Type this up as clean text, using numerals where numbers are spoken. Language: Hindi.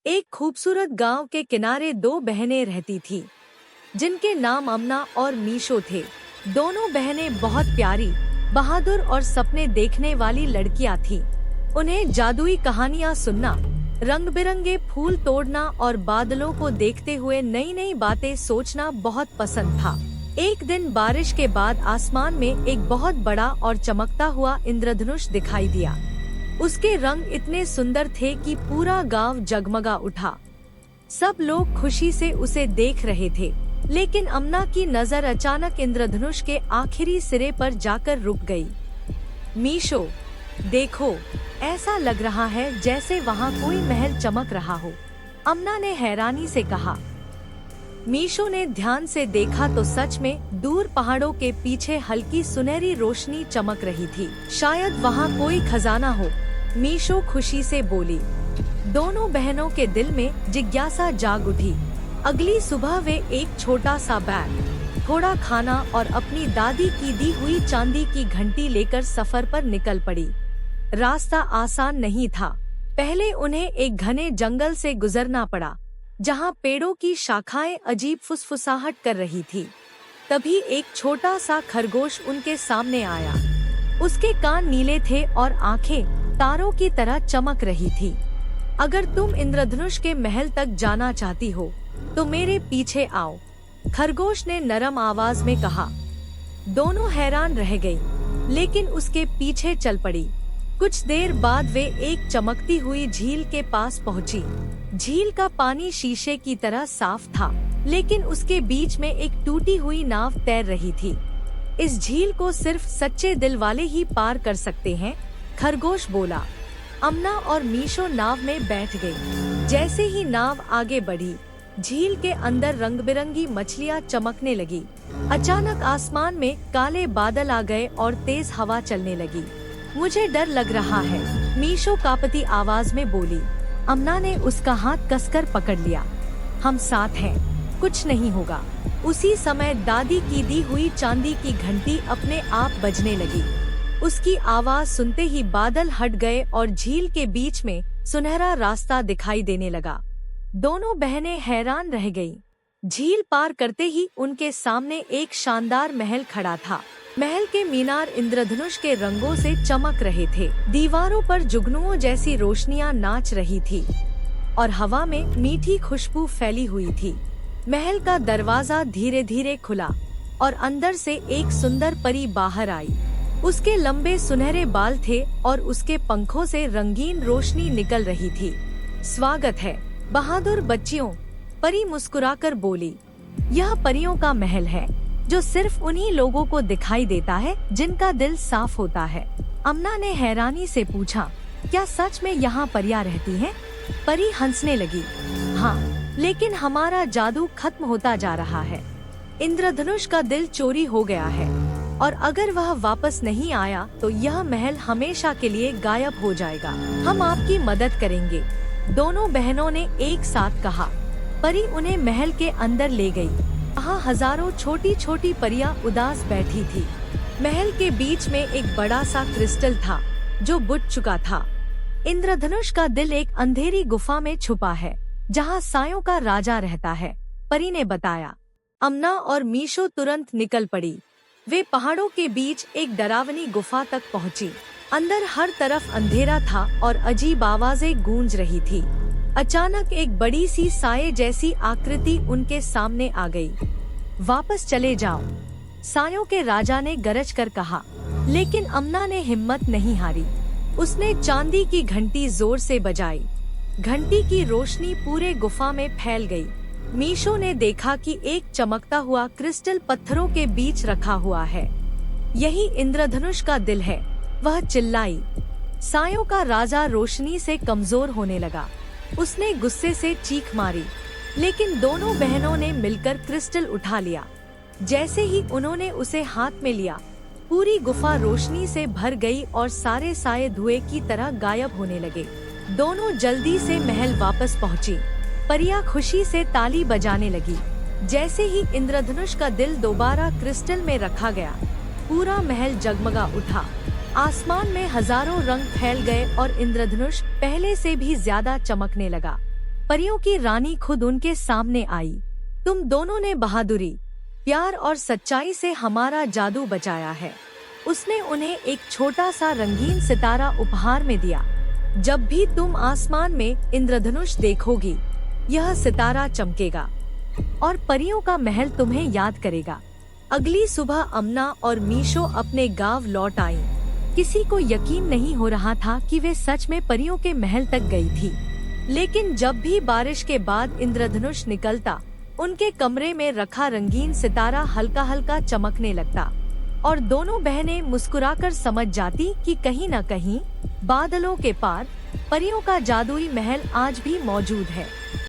एक खूबसूरत गांव के किनारे दो बहनें रहती थी, जिनके नाम अमना और मीशो थे। दोनों बहनें बहुत प्यारी, बहादुर और सपने देखने वाली लड़कियां थीं। उन्हें जादुई कहानियां सुनना, रंग बिरंगे फूल तोड़ना और बादलों को देखते हुए नई नई बातें सोचना बहुत पसंद था। एक दिन बारिश के बाद आसमान में एक बहुत बड़ा और चमकता हुआ इंद्रधनुष दिखाई दिया। उसके रंग इतने सुंदर थे कि पूरा गांव जगमगा उठा। सब लोग खुशी से उसे देख रहे थे, लेकिन अमना की नजर अचानक इंद्रधनुष के आखिरी सिरे पर जाकर रुक गई। मीशो, देखो, ऐसा लग रहा है जैसे वहाँ कोई महल चमक रहा हो, अमना ने हैरानी से कहा। मीशो ने ध्यान से देखा तो सच में दूर पहाड़ों के पीछे हल्की सुनहरी रोशनी चमक रही थी। शायद वहाँ कोई खजाना हो, मीशो खुशी से बोली। दोनों बहनों के दिल में जिज्ञासा जाग उठी। अगली सुबह वे एक छोटा सा बैग, थोड़ा खाना और अपनी दादी की दी हुई चांदी की घंटी लेकर सफर पर निकल पड़ी। रास्ता आसान नहीं था। पहले उन्हें एक घने जंगल से गुजरना पड़ा, जहाँ पेड़ों की शाखाएं अजीब फुसफुसाहट कर रही थी। तभी एक छोटा सा खरगोश उनके सामने आया। उसके कान नीले थे और आंखें तारों की तरह चमक रही थी। अगर तुम इंद्रधनुष के महल तक जाना चाहती हो तो मेरे पीछे आओ, खरगोश ने नरम आवाज में कहा। दोनों हैरान रह गई, लेकिन उसके पीछे चल पड़ी। कुछ देर बाद वे एक चमकती हुई झील के पास पहुंची। झील का पानी शीशे की तरह साफ था, लेकिन उसके बीच में एक टूटी हुई नाव तैर रही थी। इस झील को सिर्फ सच्चे दिल वाले ही पार कर सकते हैं, खरगोश बोला। अमना और मीशो नाव में बैठ गई। जैसे ही नाव आगे बढ़ी, झील के अंदर रंग बिरंगी मछलियाँ चमकने लगी। अचानक आसमान में काले बादल आ गए और तेज हवा चलने लगी। मुझे डर लग रहा है, मीशो कांपती आवाज में बोली। अमना ने उसका हाथ कसकर पकड़ लिया। हम साथ हैं, कुछ नहीं होगा। उसी समय दादी की दी हुई चांदी की घंटी अपने आप बजने लगी। उसकी आवाज सुनते ही बादल हट गए और झील के बीच में सुनहरा रास्ता दिखाई देने लगा। दोनों बहनें हैरान रह गईं। झील पार करते ही उनके सामने एक शानदार महल खड़ा था। महल के मीनार इंद्रधनुष के रंगों से चमक रहे थे। दीवारों पर जुगनुओं जैसी रोशनियां नाच रही थी और हवा में मीठी खुशबू फैली हुई थी। महल का दरवाजा धीरे धीरे खुला और अंदर से एक सुंदर परी बाहर आई। उसके लंबे सुनहरे बाल थे और उसके पंखों से रंगीन रोशनी निकल रही थी। स्वागत है, बहादुर बच्चियों, परी मुस्कुराकर बोली। यह परियों का महल है, जो सिर्फ उन्हीं लोगों को दिखाई देता है जिनका दिल साफ होता है। अमना ने हैरानी से पूछा, क्या सच में यहाँ परियां रहती हैं? परी हंसने लगी। हाँ, लेकिन हमारा जादू खत्म होता जा रहा है। इंद्रधनुष का दिल चोरी हो गया है और अगर वह वापस नहीं आया तो यह महल हमेशा के लिए गायब हो जाएगा। हम आपकी मदद करेंगे, दोनों बहनों ने एक साथ कहा। परी उन्हें महल के अंदर ले गई। वहाँ हजारों छोटी छोटी परियां उदास बैठी थी। महल के बीच में एक बड़ा सा क्रिस्टल था, जो बुझ चुका था। इंद्रधनुष का दिल एक अंधेरी गुफा में छुपा है, जहाँ सायों का राजा रहता है, परी ने बताया। अमना और मीशो तुरंत निकल पड़ी। वे पहाड़ों के बीच एक डरावनी गुफा तक पहुंची। अंदर हर तरफ अंधेरा था और अजीब आवाजें गूंज रही थी। अचानक एक बड़ी सी साये जैसी आकृति उनके सामने आ गई। वापस चले जाओ, सायों के राजा ने गरज कर कहा। लेकिन अमना ने हिम्मत नहीं हारी। उसने चांदी की घंटी जोर से बजाई। घंटी की रोशनी पूरे गुफा में फैल गई। मीशो ने देखा कि एक चमकता हुआ क्रिस्टल पत्थरों के बीच रखा हुआ है। यही इंद्रधनुष का दिल है, वह चिल्लाई। सायों का राजा रोशनी से कमजोर होने लगा। उसने गुस्से से चीख मारी, लेकिन दोनों बहनों ने मिलकर क्रिस्टल उठा लिया। जैसे ही उन्होंने उसे हाथ में लिया, पूरी गुफा रोशनी से भर गई और सारे साये धुएं की तरह गायब होने लगे। दोनों जल्दी से महल वापस पहुंची। परियां खुशी से ताली बजाने लगी। जैसे ही इंद्रधनुष का दिल दोबारा क्रिस्टल में रखा गया, पूरा महल जगमगा उठा। आसमान में हजारों रंग फैल गए और इंद्रधनुष पहले से भी ज्यादा चमकने लगा। परियों की रानी खुद उनके सामने आई। तुम दोनों ने बहादुरी, प्यार और सच्चाई से हमारा जादू बचाया है। उसने उन्हें एक छोटा सा रंगीन सितारा उपहार में दिया। जब भी तुम आसमान में इंद्रधनुष देखोगी, यह सितारा चमकेगा और परियों का महल तुम्हें याद करेगा। अगली सुबह अमना और मीशो अपने गांव लौट आईं। किसी को यकीन नहीं हो रहा था कि वे सच में परियों के महल तक गई थी। लेकिन जब भी बारिश के बाद इंद्रधनुष निकलता, उनके कमरे में रखा रंगीन सितारा हल्का हल्का चमकने लगता और दोनों बहनें मुस्कुराकर समझ जाती कि कहीं न कहीं बादलों के पार परियों का जादुई महल आज भी मौजूद है।